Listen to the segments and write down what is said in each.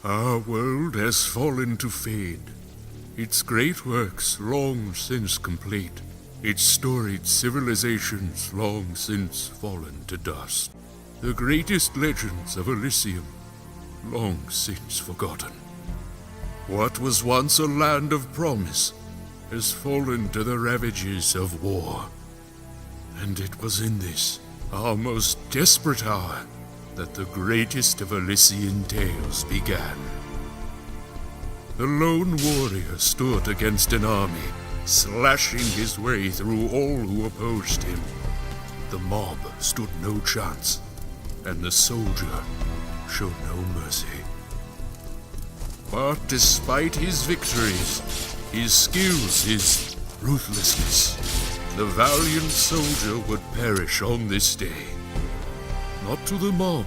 Our world has fallen to fade, its great works long since complete, its storied civilizations long since fallen to dust. The greatest legends of Elysium long since forgotten. What was once a land of promise has fallen to the ravages of war. And it was in this, our most desperate hour, that the greatest of Elysian tales began. The lone warrior stood against an army, slashing his way through all who opposed him. The mob stood no chance, and the soldier showed no mercy. But despite his victories, his skills, his ruthlessness, the valiant soldier would perish on this day. Not to the mob,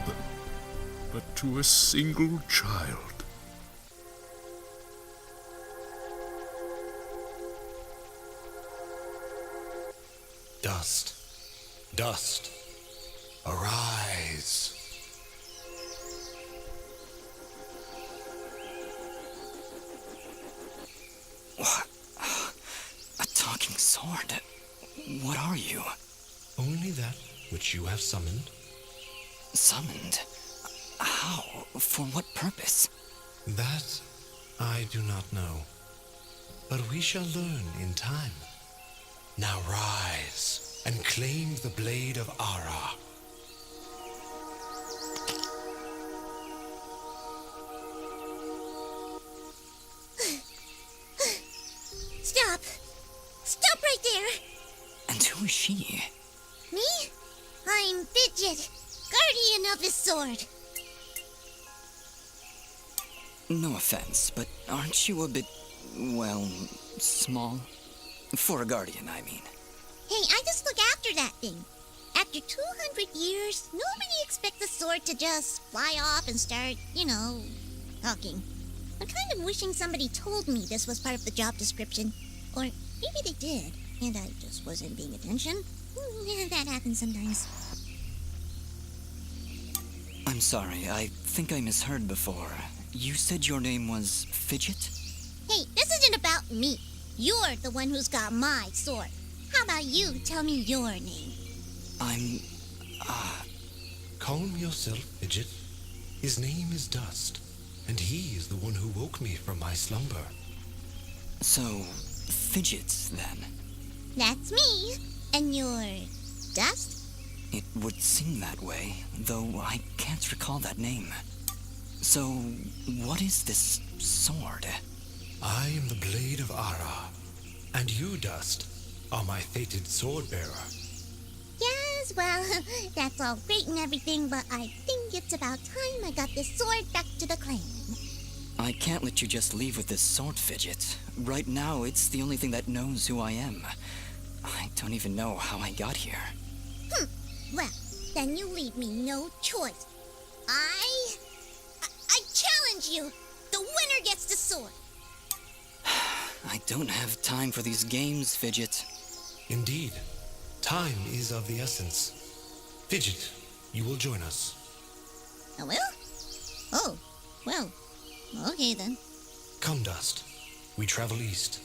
but to a single child. Dust, dust, arise. What? A talking sword? What are you? Only that which you have summoned. Summoned? How? For what purpose? That I do not know. But we shall learn in time. Now rise and claim the blade of Ara. Stop! Stop right there! And who is she? Me? I'm Fidget, guardian of this sword. No offense, but aren't you a bit, well, small? For a guardian, I mean. Hey, I just look after that thing. After 200 years, nobody expects the sword to just fly off and start, talking. I'm kind of wishing somebody told me this was part of the job description. Or maybe they did, and I just wasn't paying attention. Yeah, that happens sometimes. I'm sorry, I think I misheard before. You said your name was Fidget? Hey, this isn't about me. You're the one who's got my sword. How about you tell me your name? I'm... Calm yourself, Fidget. His name is Dust, and he is the one who woke me from my slumber. So, Fidgets, then? That's me. And you're Dust? It would seem that way, though I can't recall that name. So, what is this sword? I am the blade of Ara, and you, Dust, are my fated sword-bearer. Yes, well, that's all great and everything, but I think it's about time I got this sword back to the clan. I can't let you just leave with this sword, Fidget. Right now, it's the only thing that knows who I am. I don't even know how I got here. Well, then you leave me no choice. I challenge you. The winner gets the sword. I don't have time for these games, Fidget. Indeed, time is of the essence. Fidget, you will join us. I will? Oh, well, okay then. Come, Dust. We travel east.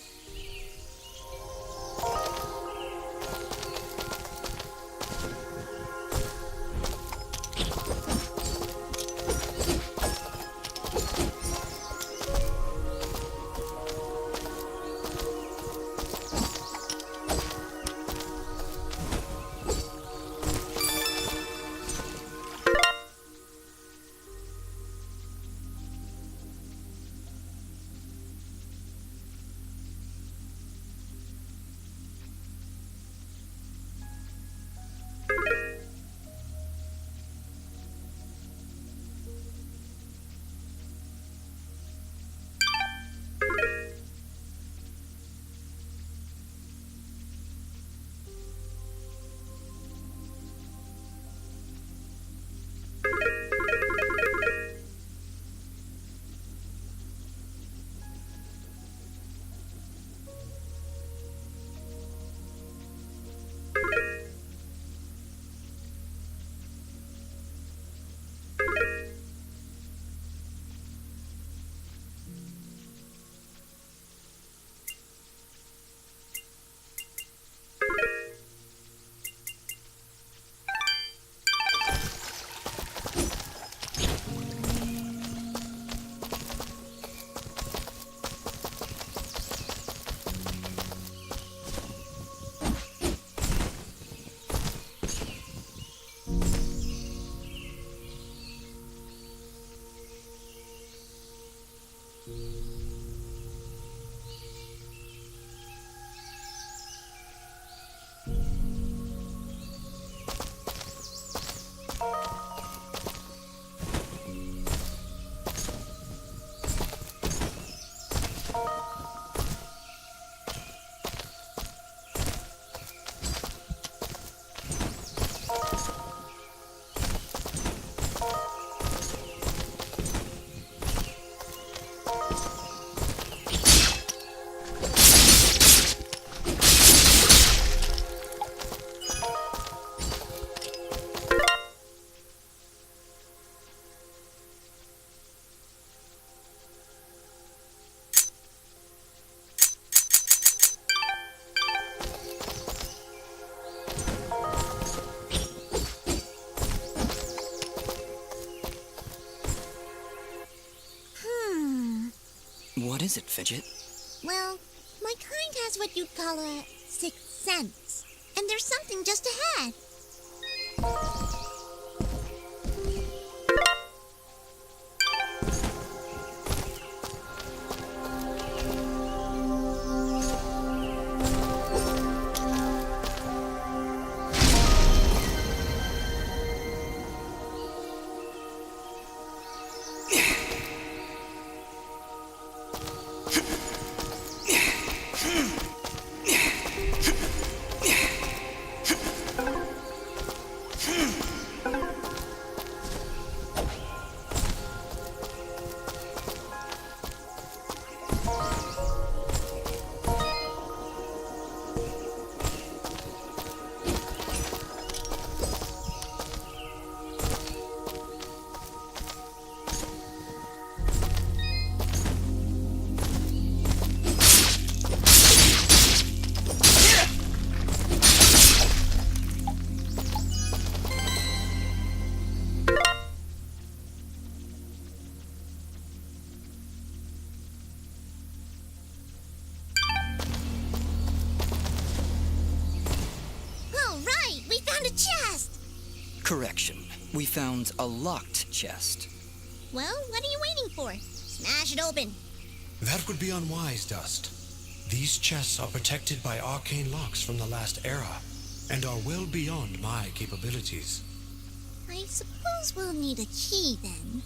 is it, Fidget? Well, my kind has what you'd call a sixth sense. And there's something just ahead. Correction. We found a locked chest. Well, what are you waiting for? Smash it open. That would be unwise, Dust. These chests are protected by arcane locks from the last era, and are well beyond my capabilities. I suppose we'll need a key then.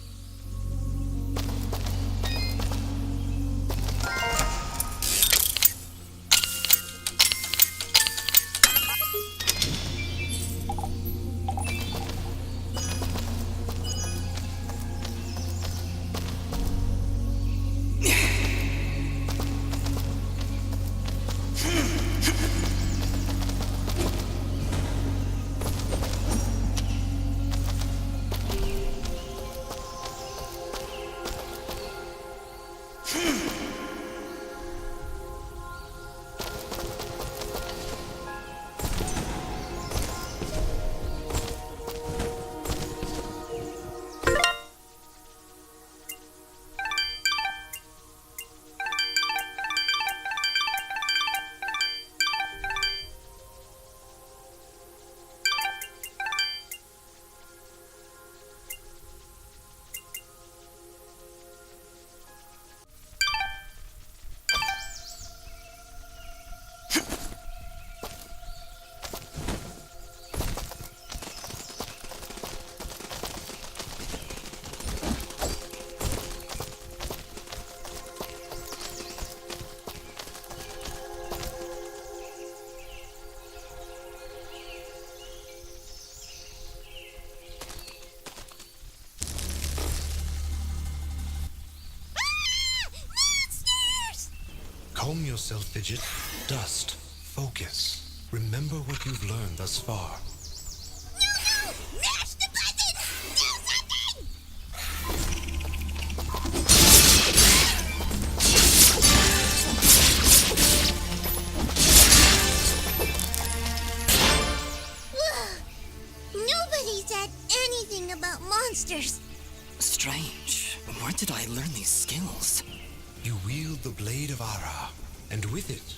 Calm yourself, Fidget. Dust. Focus. Remember what you've learned thus far. No! Mash the button! Do something! Nobody said anything about monsters. Strange. Where did I learn these skills? You wield the blade of Ara, and with it,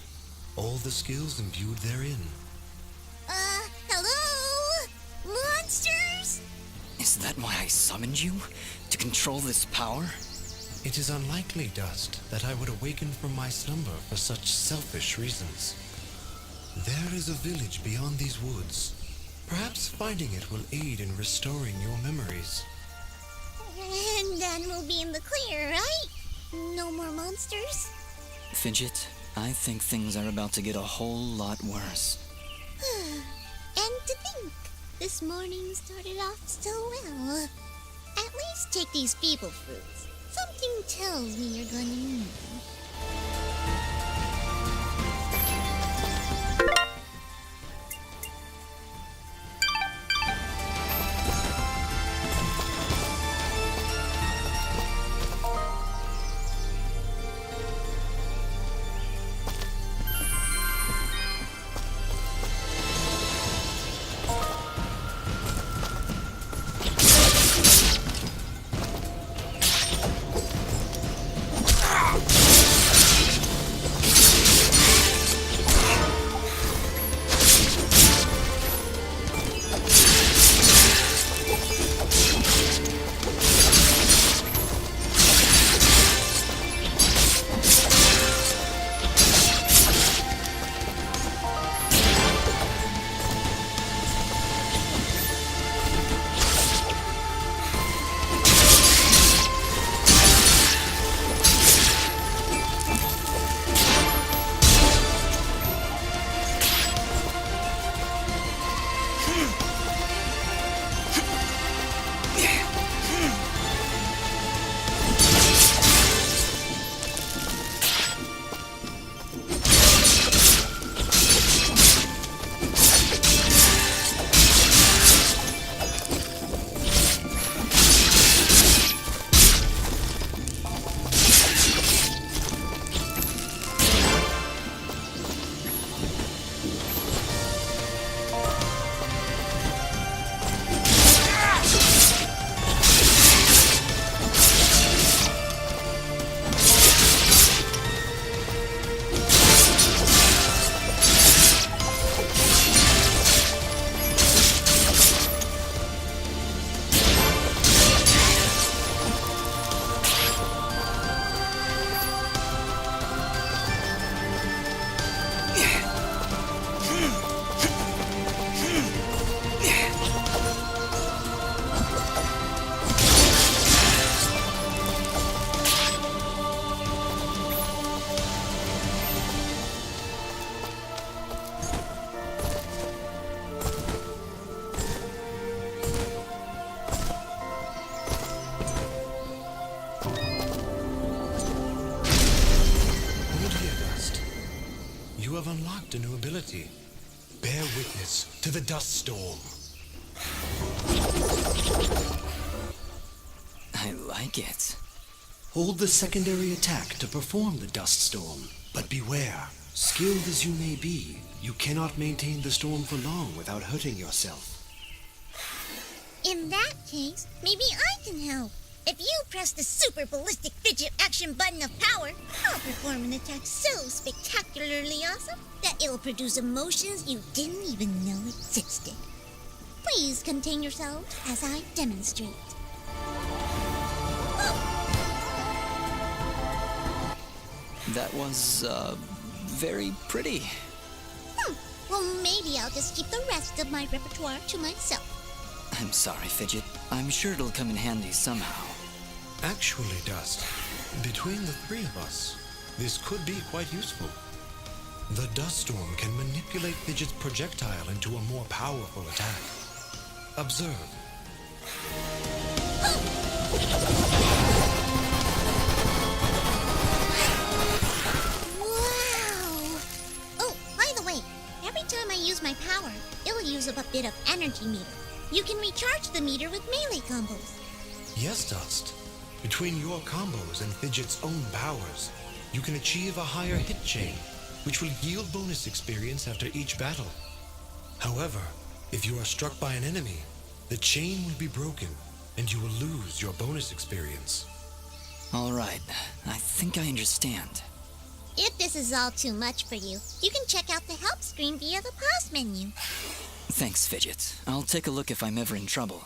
all the skills imbued therein. Hello? Monsters? Is that why I summoned you? To control this power? It is unlikely, Dust, that I would awaken from my slumber for such selfish reasons. There is a village beyond these woods. Perhaps finding it will aid in restoring your memories. And then we'll be in the clear, right? No more monsters? Fidget, I think things are about to get a whole lot worse. And to think, this morning started off so well. At least take these feeble fruits. Something tells me you're gonna need them. the dust storm. I like it. Hold the secondary attack to perform the dust storm. But beware, skilled as you may be, you cannot maintain the storm for long without hurting yourself. In that case, maybe I can help. If you press the super ballistic fidget action button of power, I'll perform an attack so spectacularly awesome that it'll produce emotions you didn't even know existed. Please contain yourselves as I demonstrate. That was, very pretty. Well, maybe I'll just keep the rest of my repertoire to myself. I'm sorry, Fidget. I'm sure it'll come in handy somehow. Actually, Dust, between the three of us, this could be quite useful. The dust storm can manipulate Fidget's projectile into a more powerful attack. Observe. Wow! Oh, by the way, every time I use my power, it'll use up a bit of energy meter. You can recharge the meter with melee combos. Yes, Dust. Between your combos and Fidget's own powers, you can achieve a higher hit chain, which will yield bonus experience after each battle. However, if you are struck by an enemy, the chain will be broken, and you will lose your bonus experience. All right, I think I understand. If this is all too much for you, you can check out the help screen via the pause menu. Thanks, Fidget. I'll take a look if I'm ever in trouble.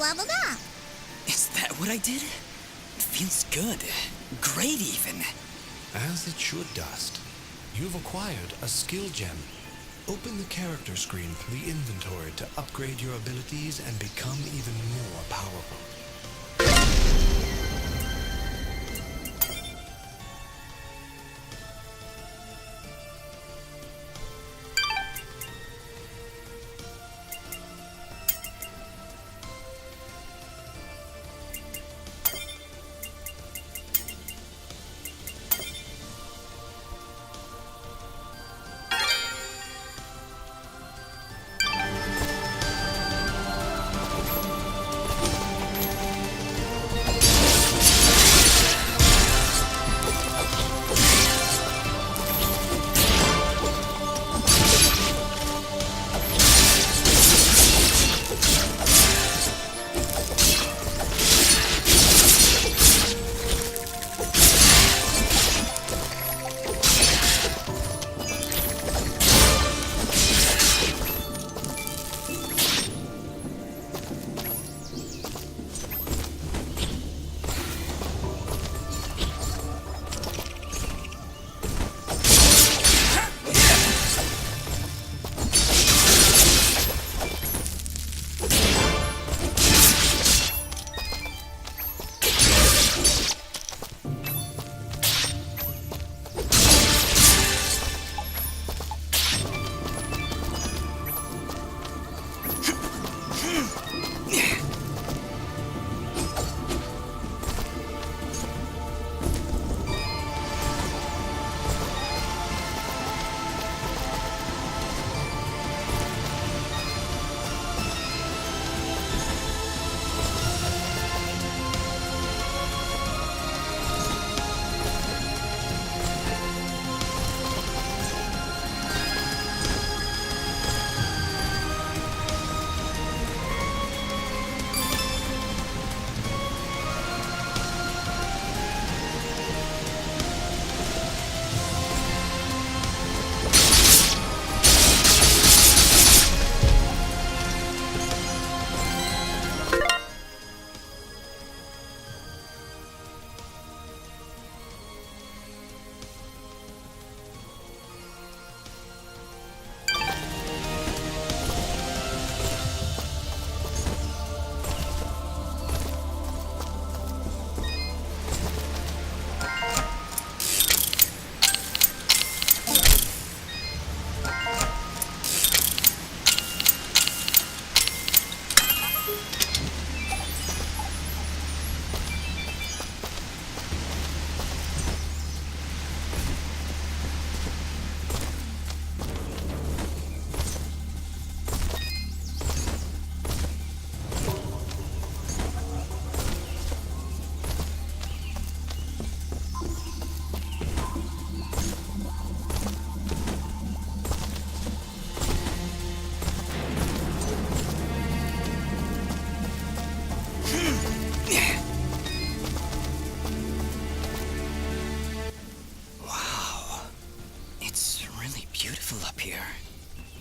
leveled up. Is that what I did? It feels good. Great, even. As it should, Dust. You've acquired a skill gem. Open the character screen from the inventory to upgrade your abilities and become even more powerful.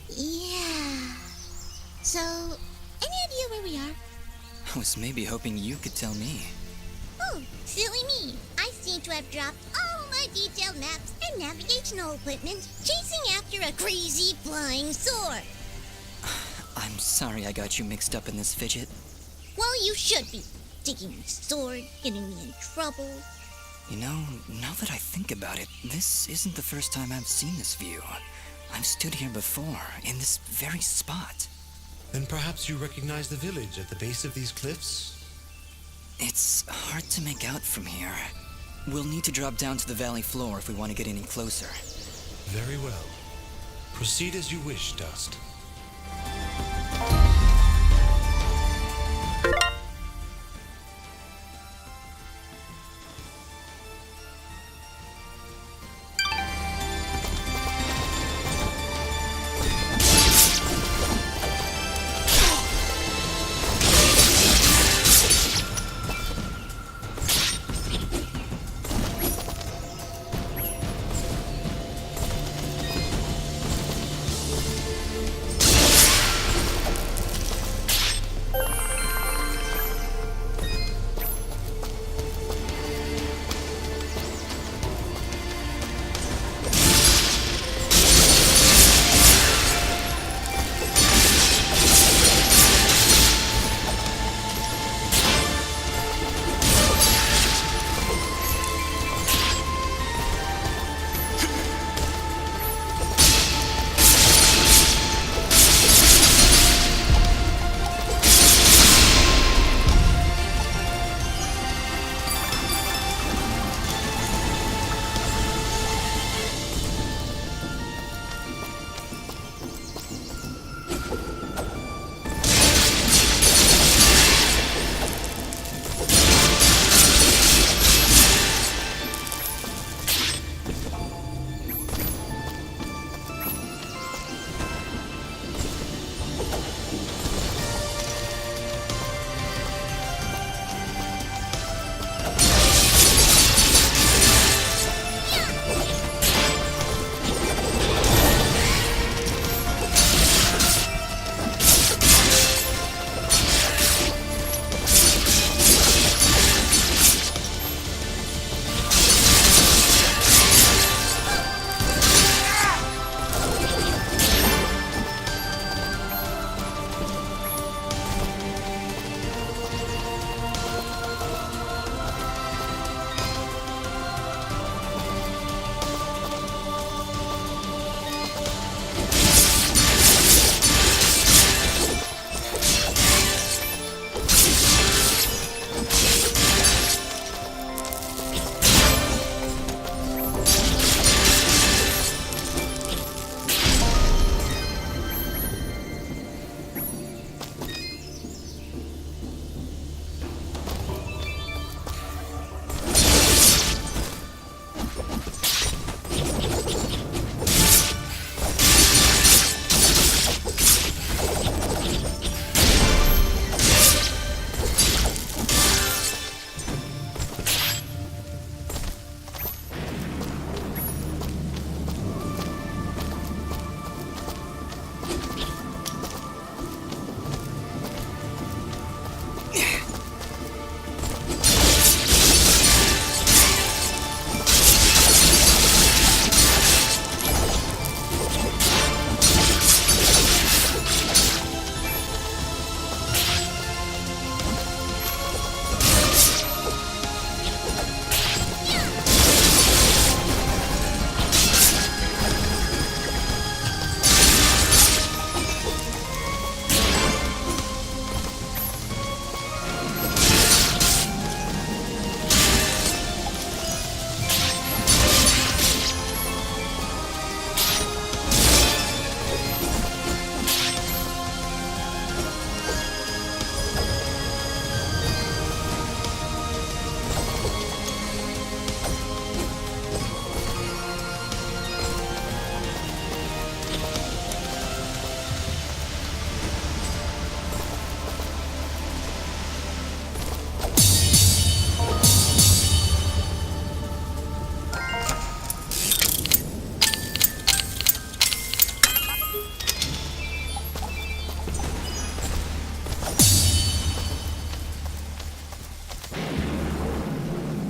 Yeah. So, any idea where we are? I was maybe hoping you could tell me. Oh, silly me. I seem to have dropped all my detailed maps and navigational equipment chasing after a crazy flying sword. I'm sorry I got you mixed up in this fidget. Well, you should be. Taking my sword, getting me in trouble. You know, now that I think about it, this isn't the first time I've seen this view. I've stood here before, in this very spot. Then perhaps you recognize the village at the base of these cliffs? It's hard to make out from here. We'll need to drop down to the valley floor if we want to get any closer. Very well. Proceed as you wish, Dust.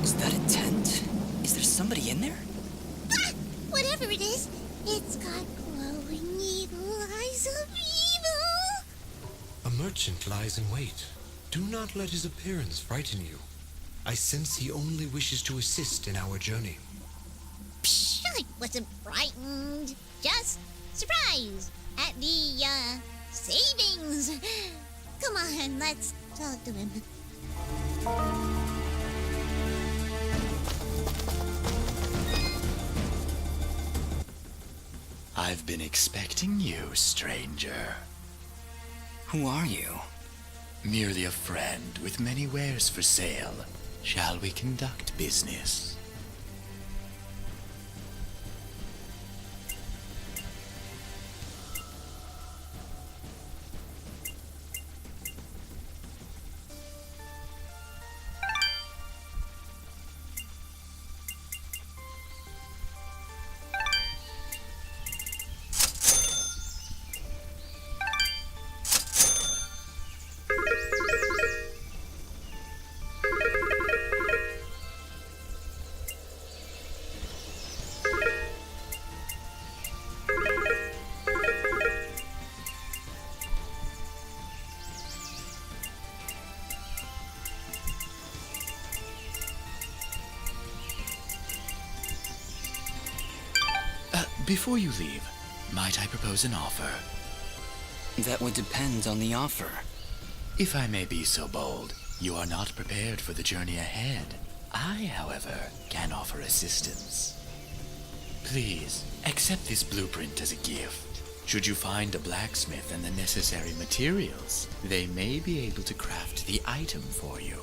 Is that a tent? Is there somebody in there? Ah! Whatever it is, it's got glowing evil eyes of evil! A merchant lies in wait. Do not let his appearance frighten you. I sense he only wishes to assist in our journey. Psh, I wasn't frightened. Just surprised at the, savings. Come on, let's talk to him. I've been expecting you, stranger. Who are you? Merely a friend with many wares for sale. Shall we conduct business? Before you leave, might I propose an offer? That would depend on the offer. If I may be so bold, you are not prepared for the journey ahead. I, however, can offer assistance. Please, accept this blueprint as a gift. Should you find a blacksmith and the necessary materials, they may be able to craft the item for you.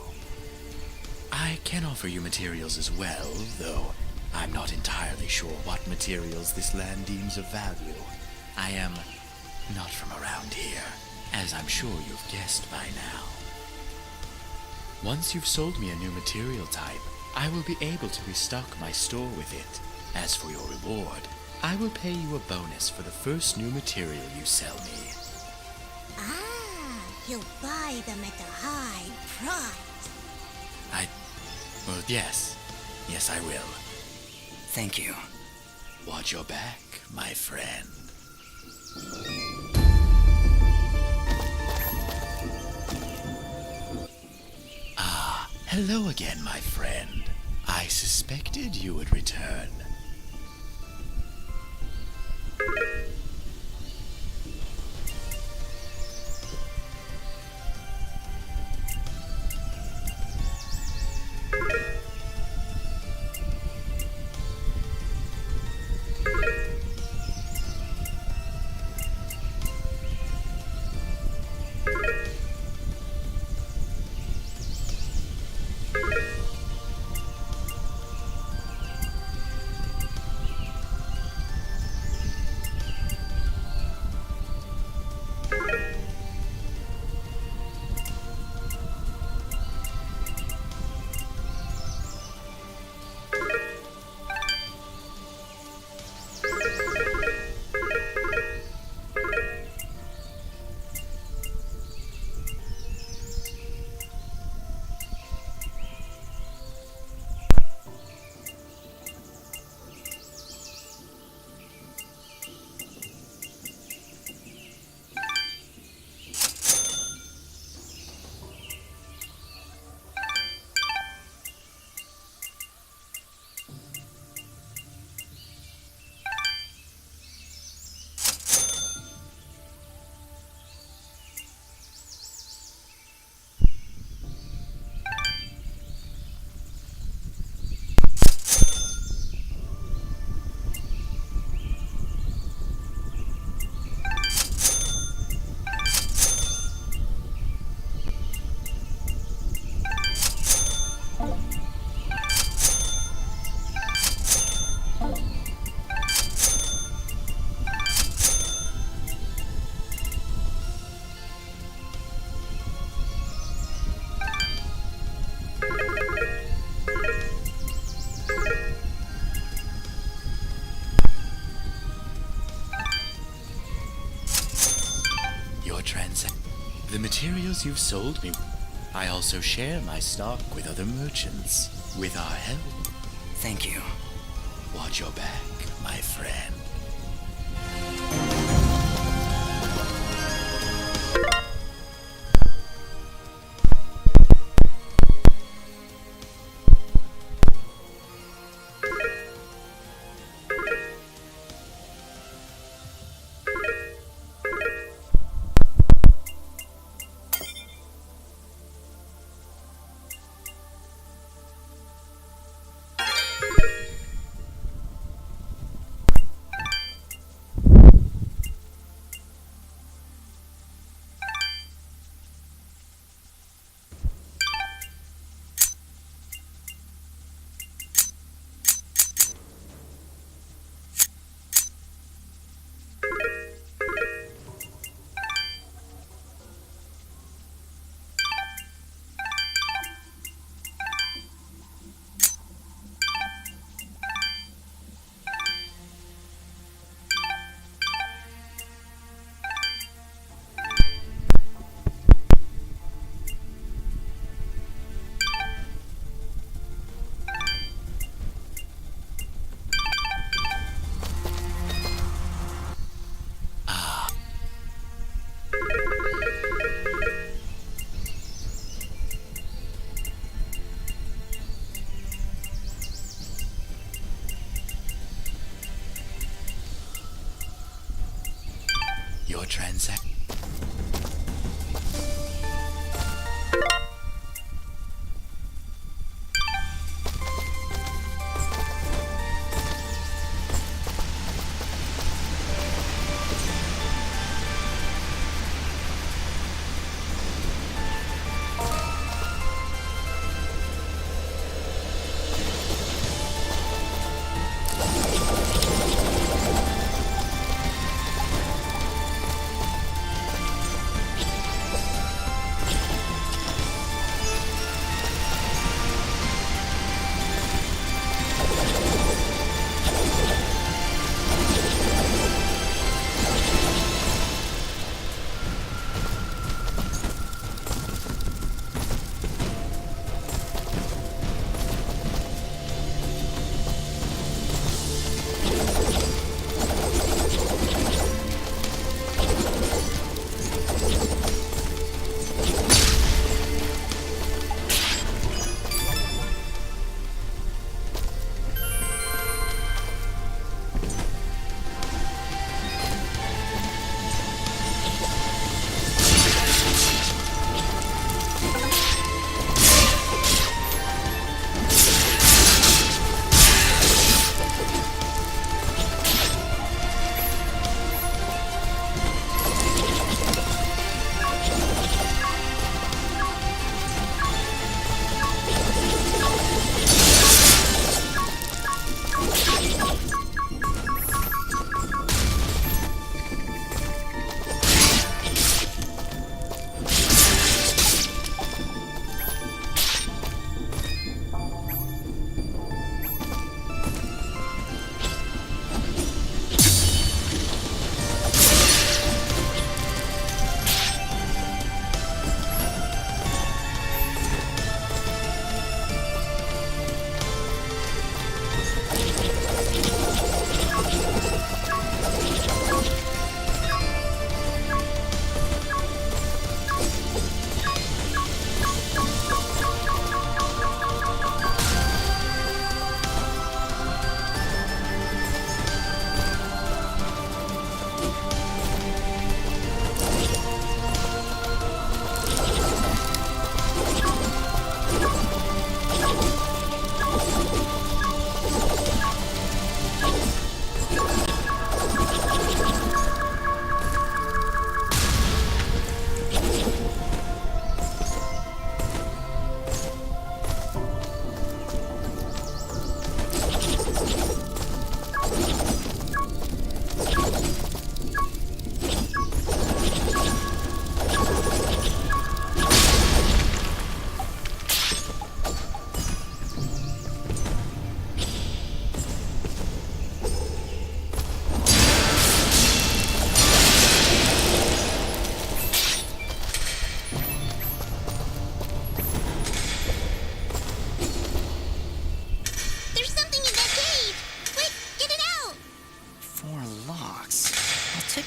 I can offer you materials as well, though I'm not entirely sure what materials this land deems of value. I am not from around here, as I'm sure you've guessed by now. Once you've sold me a new material type, I will be able to restock my store with it. As for your reward, I will pay you a bonus for the first new material you sell me. Ah, you'll buy them at a high price. Well, yes. Yes, I will. Thank you. Watch your back, my friend. Ah, hello again, my friend. I suspected you would return. The materials you've sold me, I also share my stock with other merchants. With our help, Thank you. watch your back, my friend. Your transaction.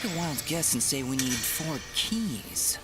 take a wild guess and say we need 4 keys.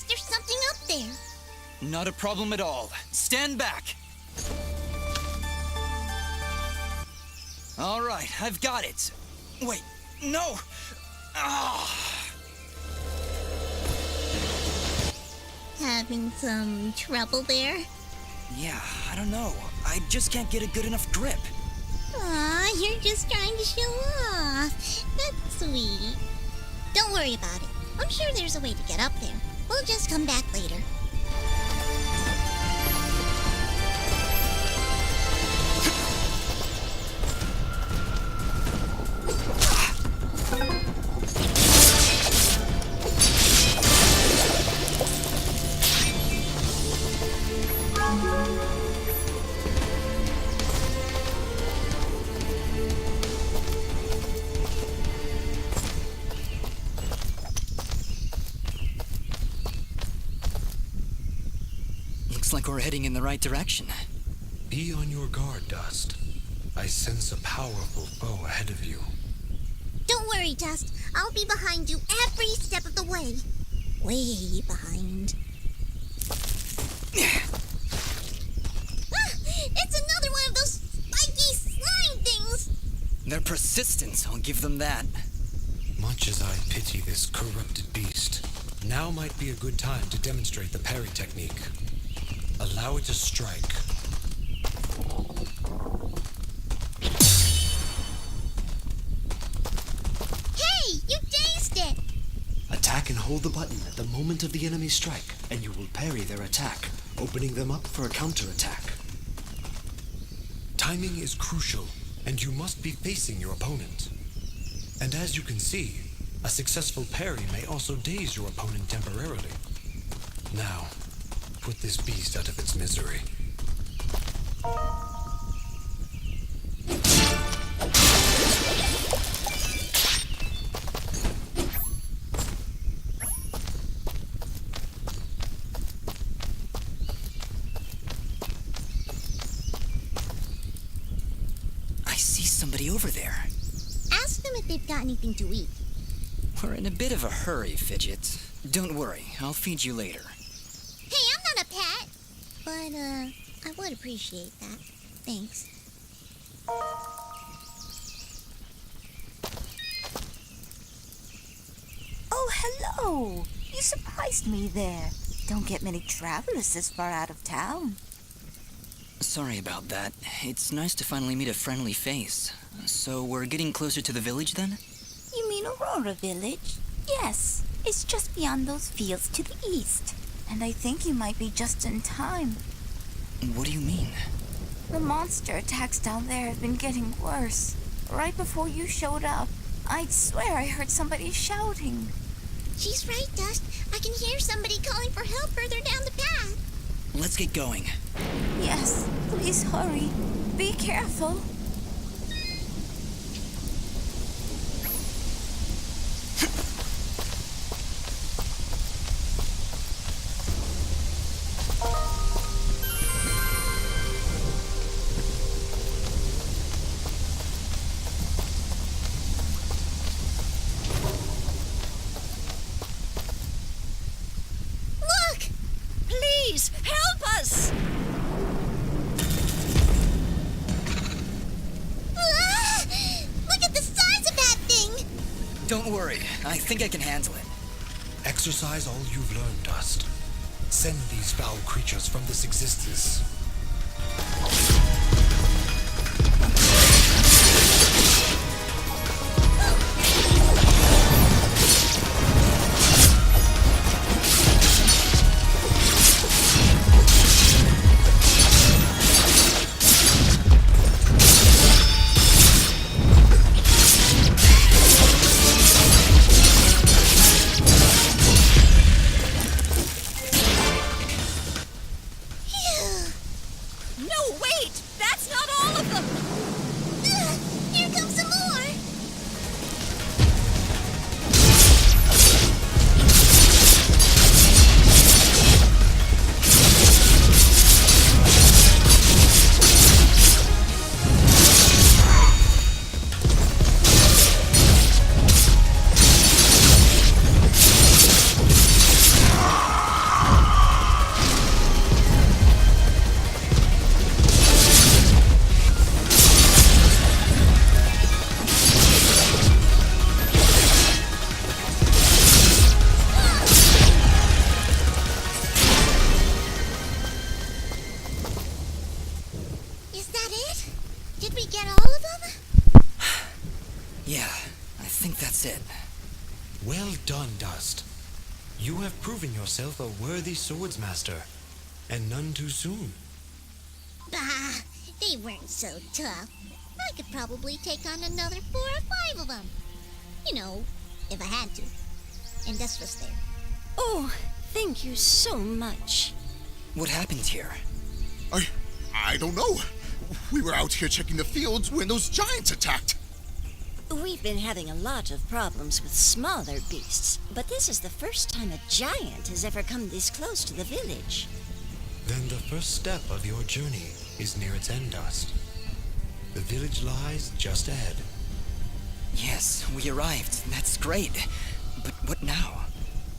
There's something up there. Not a problem at all. Stand back. All right, I've got it. Wait, no! Ah! Having some trouble there? Yeah, I don't know. I just can't get a good enough grip. Aw, you're just trying to show off. That's sweet. Don't worry about it. I'm sure there's a way to get up there. We'll just come back later. Looks like we're heading in the right direction. Be on your guard, Dust. I sense a powerful foe ahead of you. Don't worry, Dust. I'll be behind you every step of the way. Way behind. It's another one of those spiky slime things! They're persistent, I'll give them that. Much as I pity this corrupted beast, now might be a good time to demonstrate the parry technique. Allow it to strike. Hey, you dazed it! Attack and hold the button at the moment of the enemy's strike, and you will parry their attack, opening them up for a counterattack. Timing is crucial, and you must be facing your opponent. And as you can see, a successful parry may also daze your opponent temporarily. Now, put this beast out of its misery. I see somebody over there. Ask them if they've got anything to eat. We're in a bit of a hurry, Fidget. Don't worry, I'll feed you later. Hey, I'm not a pet! But, I would appreciate that. Thanks. Oh, you surprised me there. Don't get many travelers this far out of town. Sorry about that. It's nice to finally meet a friendly face. So we're getting closer to the village then? You mean Aurora Village? Yes, it's just beyond those fields to the east. And I think you might be just in time. What do you mean? The monster attacks down there have been getting worse. Right before you showed up, I'd swear I heard somebody shouting. She's right, Dust. I can hear somebody calling for help further down the path. Let's get going. Yes, please hurry. Be careful. Look! Please, help us! Ah! Look at the size of that thing! Don't worry. I think I can handle it. Exercise all you've learned, Dust. Send these foul creatures from this existence. No, wait! That's not all of them! Here comes some more! Is that it? Did we get all of them? Yeah, I think that's it. Well done, Dust. You have proven yourself a worthy swordsmaster, and none too soon. Bah, they weren't so tough. I could probably take on another 4 or 5 of them. You know, if I had to. And Dust was there. Oh, thank you so much. What happened here? I don't know. We were out here checking the fields when those giants attacked. We've been having a lot of problems with smaller beasts, but this is the first time a giant has ever come this close to the village. Then the first step of your journey is near its end, Dust. The village lies just ahead. Yes, we arrived. That's great. But what now?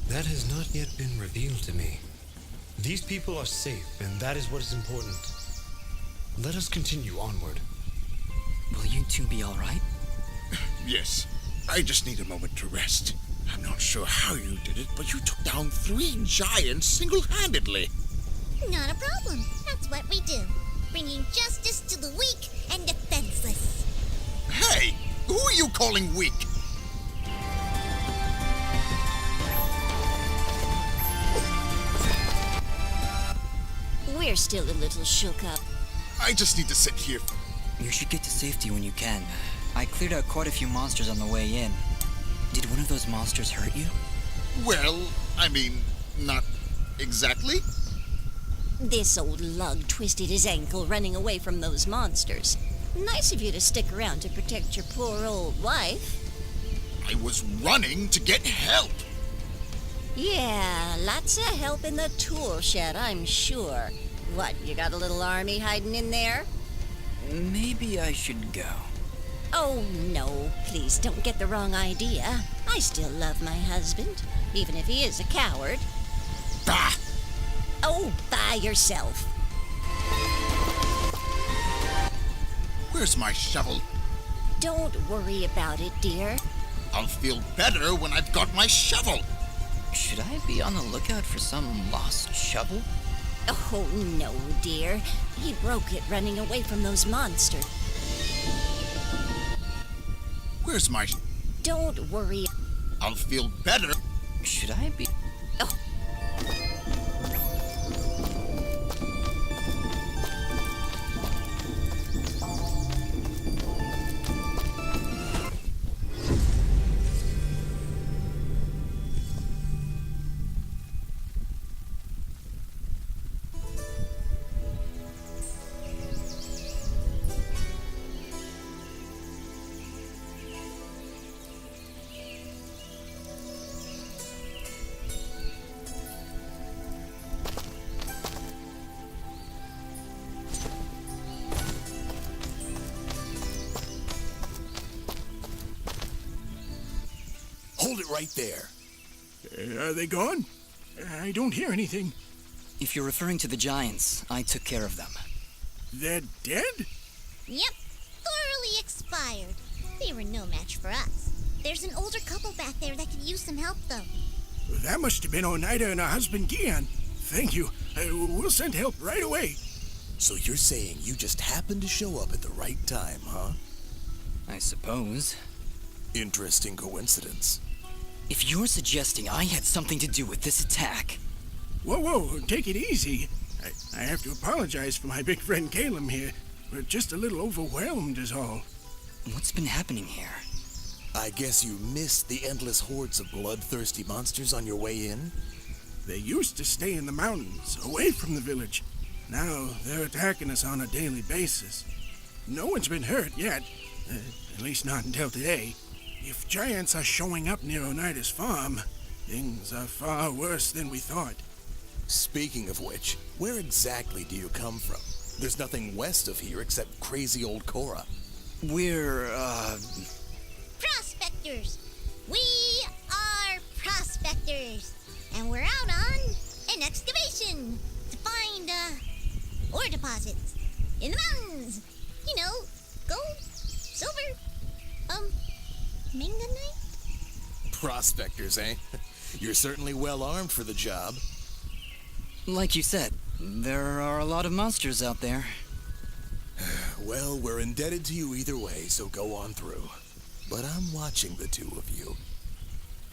That has not yet been revealed to me. These people are safe, and that is what is important. Let us continue onward. Will you two be all right? Yes, I just need a moment to rest. I'm not sure how you did it, but you took down 3 giants single-handedly. Not a problem. That's what we do. Bringing justice to the weak and defenseless. Hey, who are you calling weak? We're still a little shook up. I just need to sit here. You should get to safety when you can. I cleared out quite a few monsters on the way in. Did one of those monsters hurt you? Well, I mean, not exactly. This old lug twisted his ankle running away from those monsters. Nice of you to stick around to protect your poor old wife. I was running to get help. Yeah, lots of help in the tool shed, I'm sure. What, you got a little army hiding in there? Maybe I should go. Oh, no, please don't get the wrong idea. I still love my husband, even if he is a coward. Bah! Oh, by yourself. Where's my shovel? Don't worry about it, dear. I'll feel better when I've got my shovel. Should I be on the lookout for some lost shovel? Oh, no, dear. He broke it running away from those monsters. Where's my... Don't worry. I'll feel better. Should I be... Oh, Hold it right there. Are they gone? I don't hear anything. If you're referring to the giants, I took care of them. They're dead? Yep, thoroughly expired. They were no match for us. There's an older couple back there that could use some help, though. That must have been Oneida and her husband Gian. Thank you. We'll send help right away. So you're saying you just happened to show up at the right time, huh? I suppose. Interesting coincidence. If you're suggesting I had something to do with this attack... Whoa, take it easy. I have to apologize for my big friend Caleb here. We're just a little overwhelmed is all. What's been happening here? I guess you missed the endless hordes of bloodthirsty monsters on your way in? They used to stay in the mountains, away from the village. Now they're attacking us on a daily basis. No one's been hurt yet, at least not until today. If giants are showing up near Oneida's farm, things are far worse than we thought. Speaking of which, where exactly do you come from? There's nothing west of here except crazy old Cora. We're, Prospectors! We are prospectors! And we're out on an excavation to find, ore deposits in the mountains. You know, gold, silver, manganite? Prospectors, eh? You're certainly well armed for the job. Like you said, there are a lot of monsters out there. Well, we're indebted to you either way, so go on through. But I'm watching the two of you.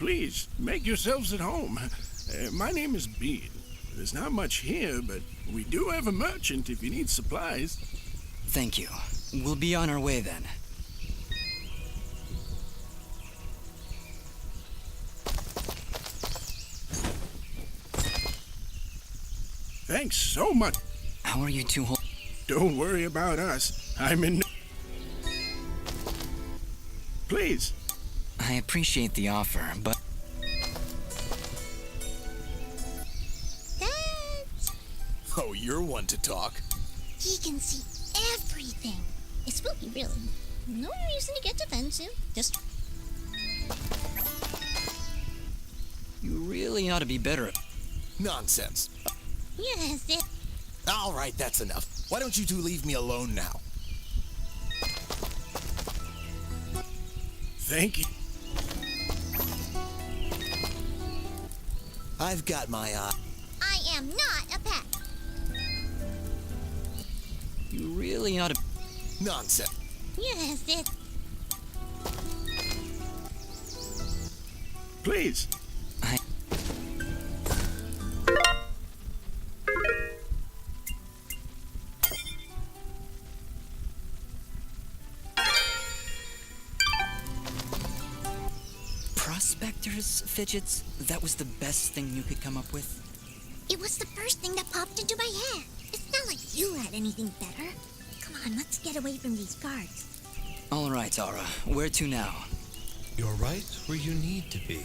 Please, make yourselves at home. My name is Bean. There's not much here, but we do have a merchant if you need supplies. Thank you. We'll be on our way then. Thanks so much. How are you two Don't worry about us. I'm in... Please. I appreciate the offer, but... That's... Oh, you're one to talk. He can see everything. It's spooky, really. No reason to get defensive. Just... You really ought to be better at... Nonsense. Yes, it... All right, that's enough. Why don't you two leave me alone now? Thank you. I've got my eye. I am not a pet. You really ought to... Nonsense. Yes, it... Please. Prospectors, Fidgets? That was the best thing you could come up with? It was the first thing that popped into my head. It's not like you had anything better. Come on, let's get away from these guards. All right, Aura. Where to now? You're right where you need to be.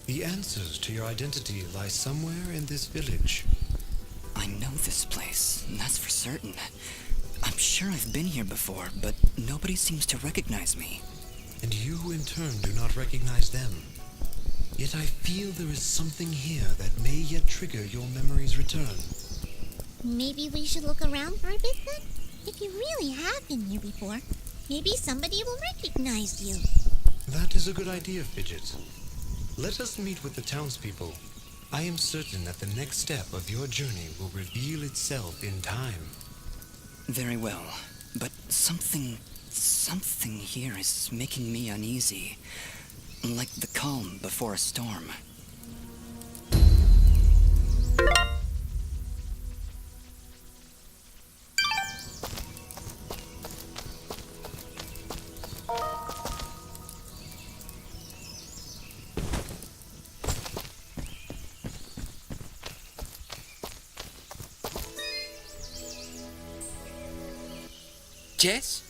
The answers to your identity lie somewhere in this village. I know this place, that's for certain. I'm sure I've been here before, but nobody seems to recognize me. And you, in turn, do not recognize them. Yet I feel there is something here that may yet trigger your memory's return. Maybe we should look around for a bit then? If you really have been here before, maybe somebody will recognize you. That is a good idea, Fidget. Let us meet with the townspeople. I am certain that the next step of your journey will reveal itself in time. Very well, but something here is making me uneasy. Like the calm before a storm. Jess?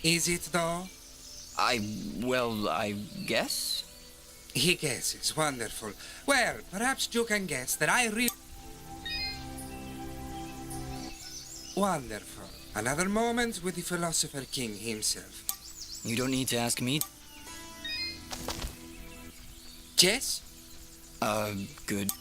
Is it though? I guess? He guesses. Wonderful. Well, perhaps you can guess that I really... Wonderful. Another moment with the philosopher king himself. You don't need to ask me. Jess? Good.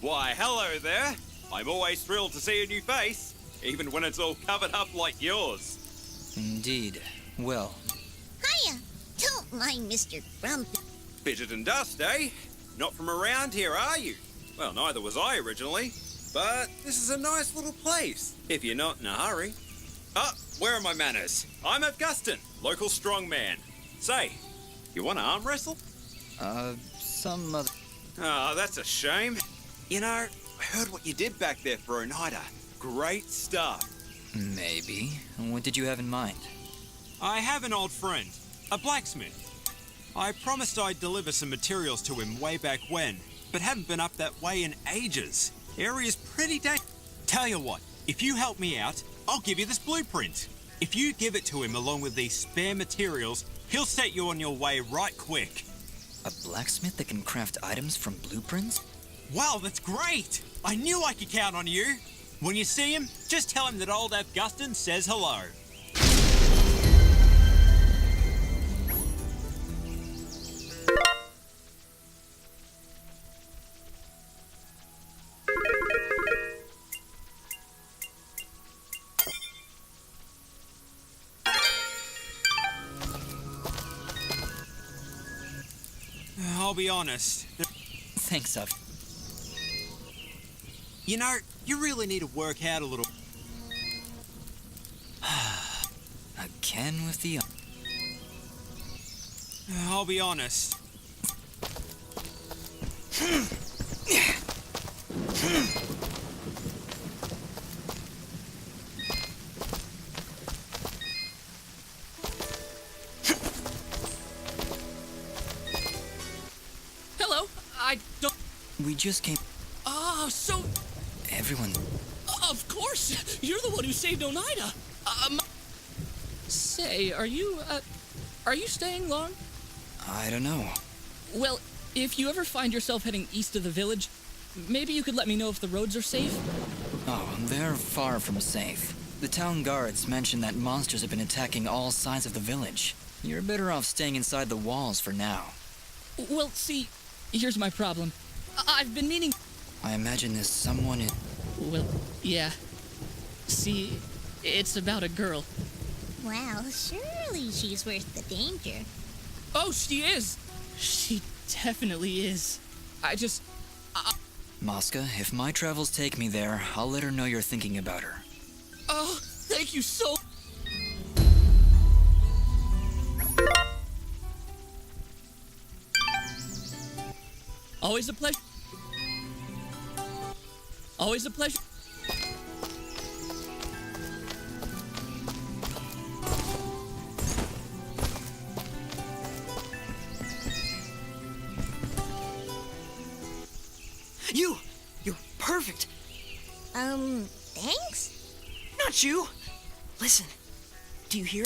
Why, hello there. I'm always thrilled to see a new face, even when it's all covered up like yours. Indeed. Well, Hiya! Don't mind Mr. Grumpy. Fidget and dust, eh? Not from around here, are you? Well, neither was I originally. But this is a nice little place, if you're not in a hurry. Ah, where are my manners? I'm Augustin, local strongman. Say, you want to arm wrestle? some other... Oh, that's a shame. You know, I heard what you did back there for Oneida. Great stuff. Maybe. What did you have in mind? I have an old friend, a blacksmith. I promised I'd deliver some materials to him way back when, but haven't been up that way in ages. Area's pretty dangerous. Tell you what, if you help me out, I'll give you this blueprint. If you give it to him along with these spare materials, he'll set you on your way right quick. A blacksmith that can craft items from blueprints? Wow, that's great! I knew I could count on you. When you see him, just tell him that old Augustin says hello. I'll be honest. Thanks, Up. You know, you really need to work out a little. Again with the... I'll be honest. Hello, I don't... We just came... Oh, so... Everyone... Of course! You're the one who saved Oneida! Say, are you staying long? I don't know. Well, if you ever find yourself heading east of the village, maybe you could let me know if the roads are safe? Oh, they're far from safe. The town guards mentioned that monsters have been attacking all sides of the village. You're better off staying inside the walls for now. Well, see, here's my problem. I've been meaning... I imagine there's someone in... Well, yeah. See, it's about a girl. Well, surely she's worth the danger. Oh, she is! She definitely is. I just... Mosca, if my travels take me there, I'll let her know you're thinking about her. Oh, thank you so... Always a pleasure. Always a pleasure. You're perfect. Thanks? Not you. Listen, do you hear?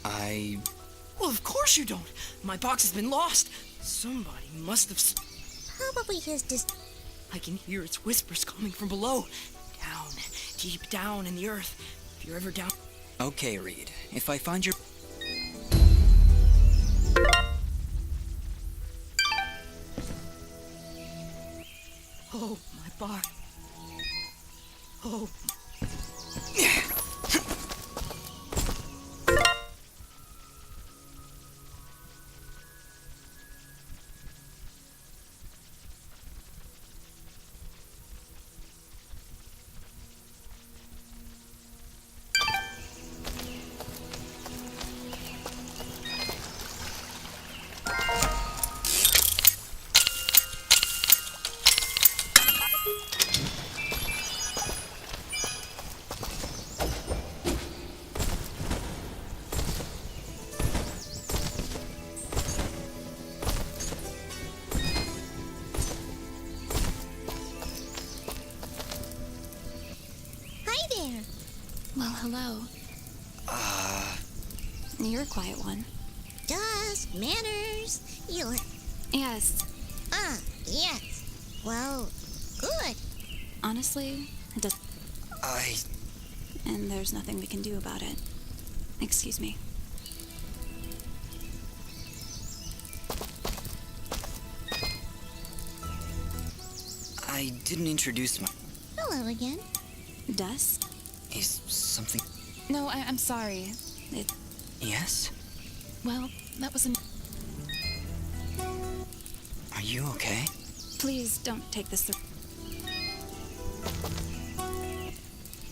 Well, of course you don't. My box has been lost. Somebody must have... Probably his I can hear its whispers coming from below. Down, deep down in the earth. If you're ever down... Okay, Reed. If I find your... Oh, my bar. Oh. Hi there. Well, hello. You're a quiet one. Dust, manners. You. Yes. Yes. Well, good. Honestly, it does. And there's nothing we can do about it. Excuse me. I didn't introduce my... Hello again. Dust? Is something... No, I'm sorry. Yes? Well, that was Are you okay? Please don't take this.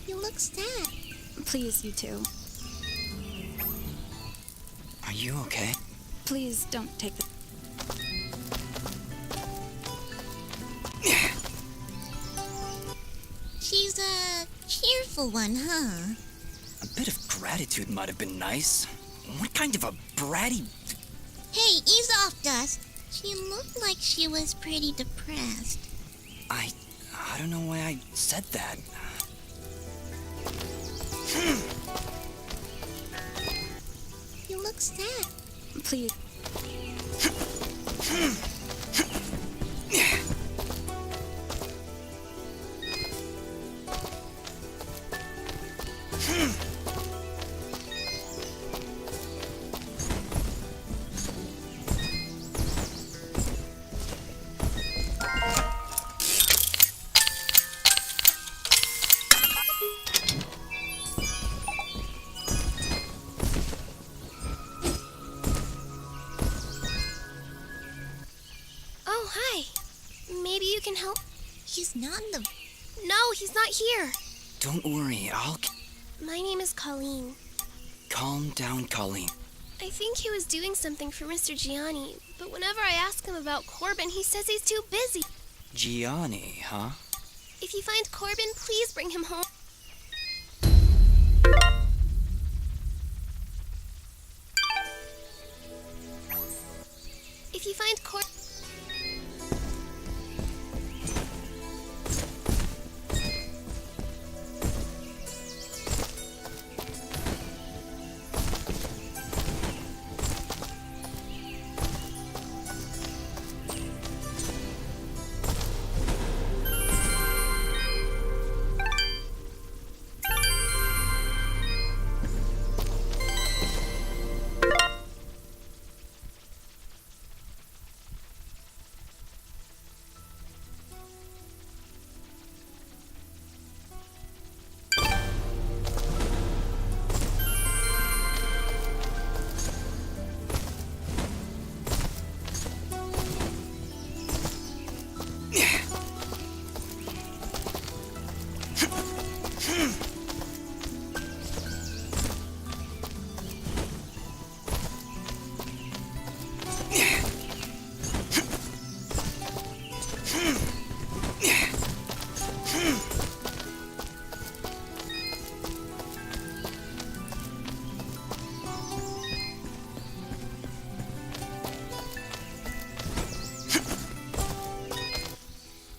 You look sad. Please, you two. Are you okay? Please don't take this. She's a cheerful one, huh? A bit of gratitude might have been nice. What kind of a bratty... Hey, ease off, Dust. She looked like she was pretty depressed. I don't know why I said that. You look sad. Please. Oh, hi. Maybe you can help. He's not in the... No, he's not here. Don't worry, I'll... My name is Colleen. Calm down, Colleen. I think he was doing something for Mr. Gianni, but whenever I ask him about Corbin, he says he's too busy. Gianni, huh? If you find Corbin, please bring him home. If you find Corbin...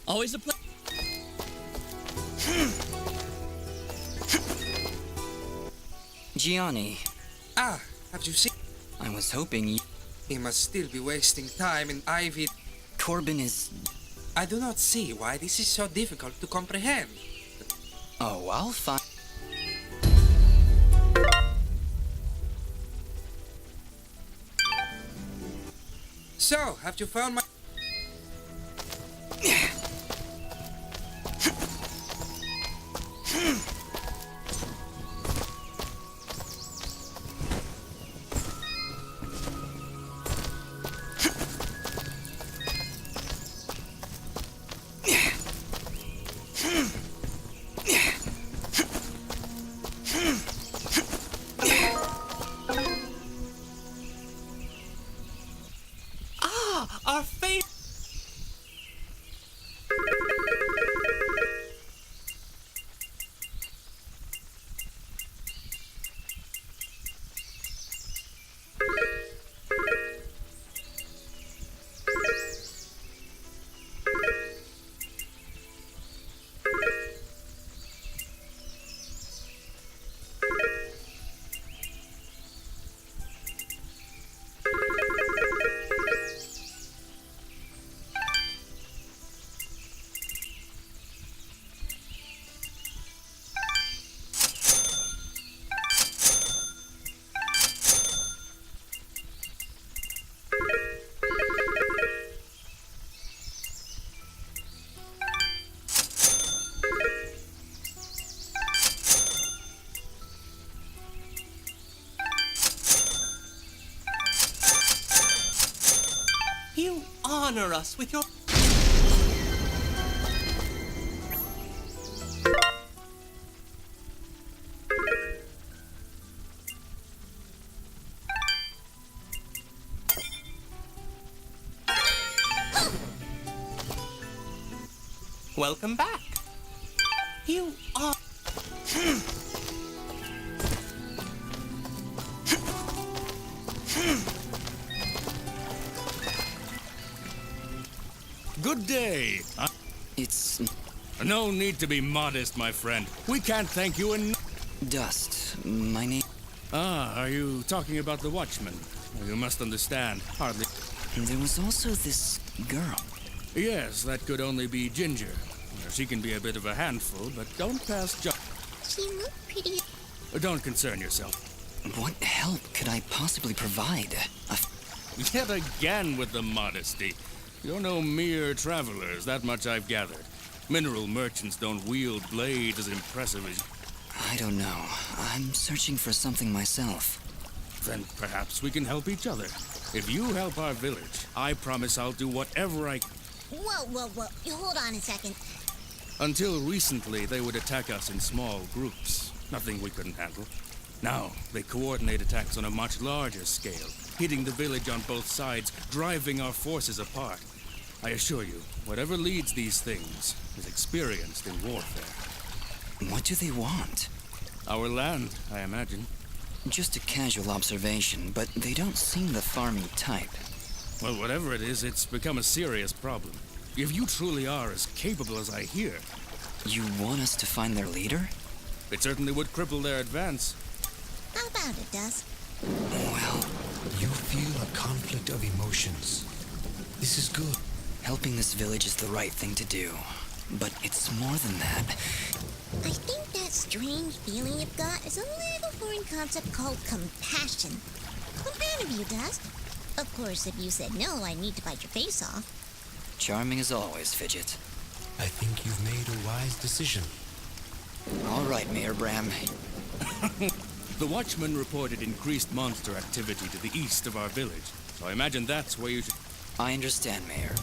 Always a pleasure. Gianni. Ah, have you seen? I was hoping you... He must still be wasting time in Ivy. Corbin is... I do not see why this is so difficult to comprehend. Oh, I'll find... So, have you found my... our fate. You honor us with your... Welcome back. You are... Good day. It's... No need to be modest, my friend. We can't thank you enough. Dust. My name... Ah, are you talking about the Watchman? You must understand. Hardly... There was also this girl. Yes, that could only be Ginger. She can be a bit of a handful, but don't pass She looked pretty. Don't concern yourself. What help could I possibly provide? Yet again with the modesty. You're no mere travelers, that much I've gathered. Mineral merchants don't wield blades as impressive as... I don't know. I'm searching for something myself. Then perhaps we can help each other. If you help our village, I promise I'll do whatever I... Whoa. Hold on a second. Until recently, they would attack us in small groups. Nothing we couldn't handle. Now, they coordinate attacks on a much larger scale, hitting the village on both sides, driving our forces apart. I assure you, whatever leads these things is experienced in warfare. What do they want? Our land, I imagine. Just a casual observation, but they don't seem the farming type. Well, whatever it is, it's become a serious problem. If you truly are as capable as I hear... You want us to find their leader? It certainly would cripple their advance. How about it, Dust? Well, you feel a conflict of emotions. This is good. Helping this village is the right thing to do. But it's more than that. I think that strange feeling you've got is a little foreign concept called compassion. Well, proud of you, Dust. Of course, if you said no, I need to bite your face off. Charming as always, Fidget. I think you've made a wise decision. All right, Mayor Bram. The Watchman reported increased monster activity to the east of our village, so I imagine that's where you should... I understand, Mayor.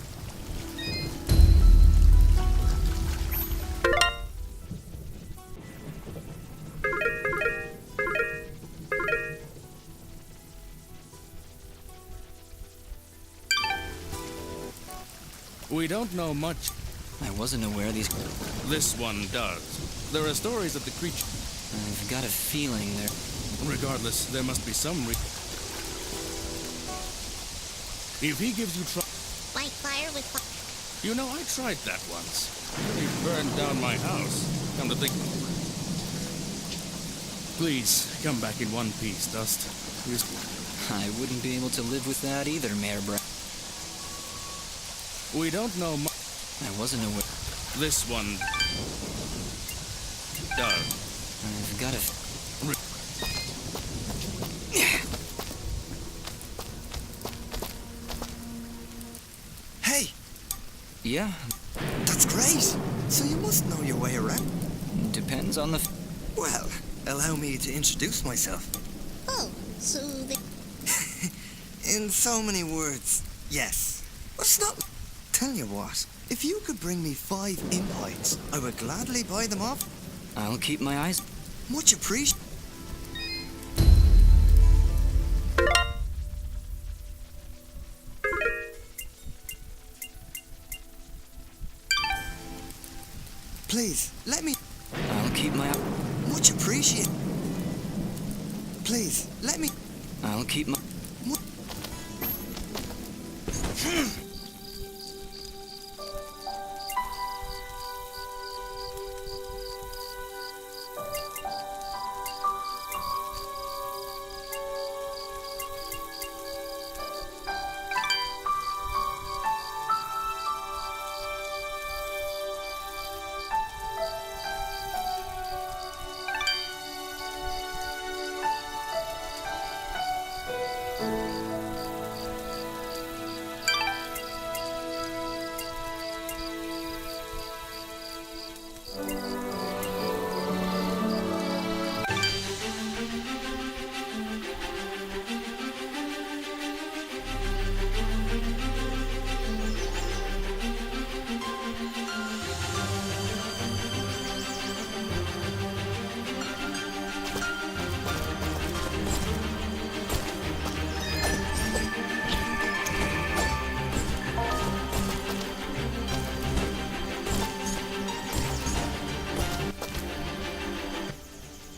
We don't know much. I wasn't aware these... This one does. There are stories that the creature... I've got a feeling there... Regardless, there must be some If he gives you trouble... Like fire with fire. You know, I tried that once. He burned down my house. Come to think... Please, come back in one piece, Dust. I wouldn't be able to live with that either, Mayor Bram. We don't know much. I wasn't aware... This one... does. I've got a... Hey! Yeah? That's great! So you must know your way around. Depends on the... Well, allow me to introduce myself. Oh, so they... In so many words, yes. But it's not... Tell you what, if you could bring me 5 impites, I would gladly buy them off. I'll keep my eyes... Much appreciated. Please, let me... I'll keep my... Much appreciated. Please, let me... I'll keep my...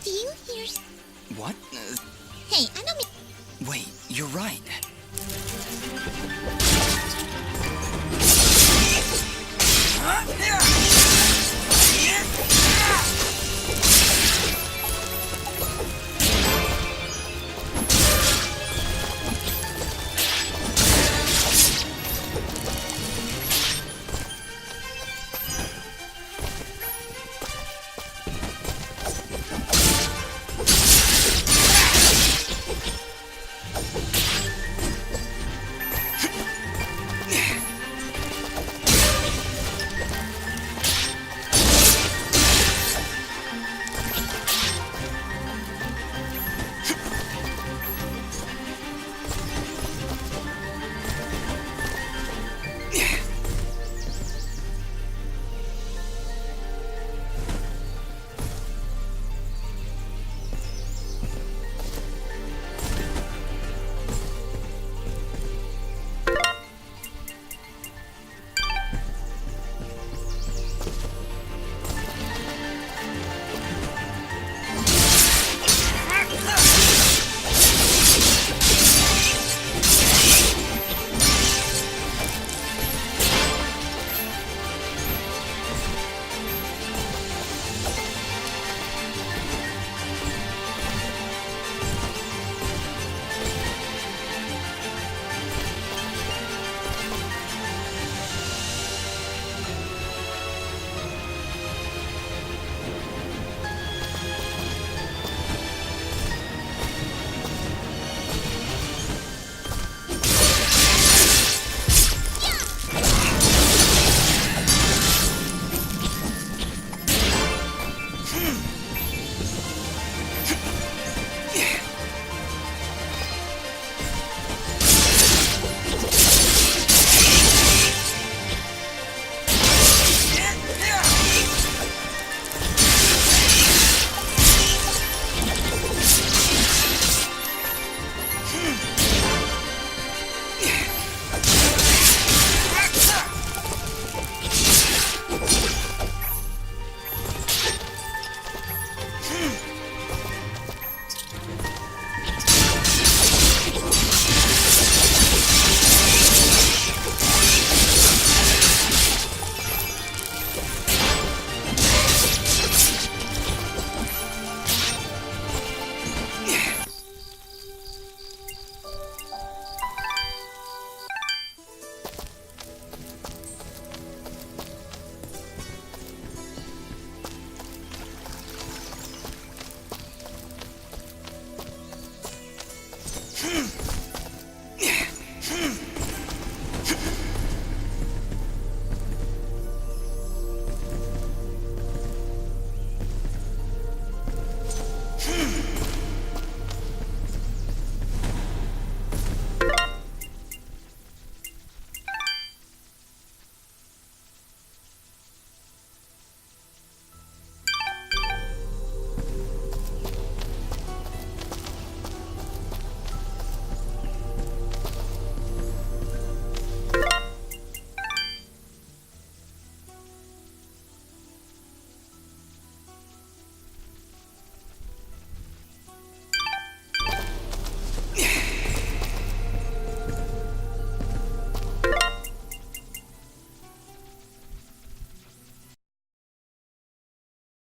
Do you hear... What? Hey, I don't mean... Wait, you're right. Huh?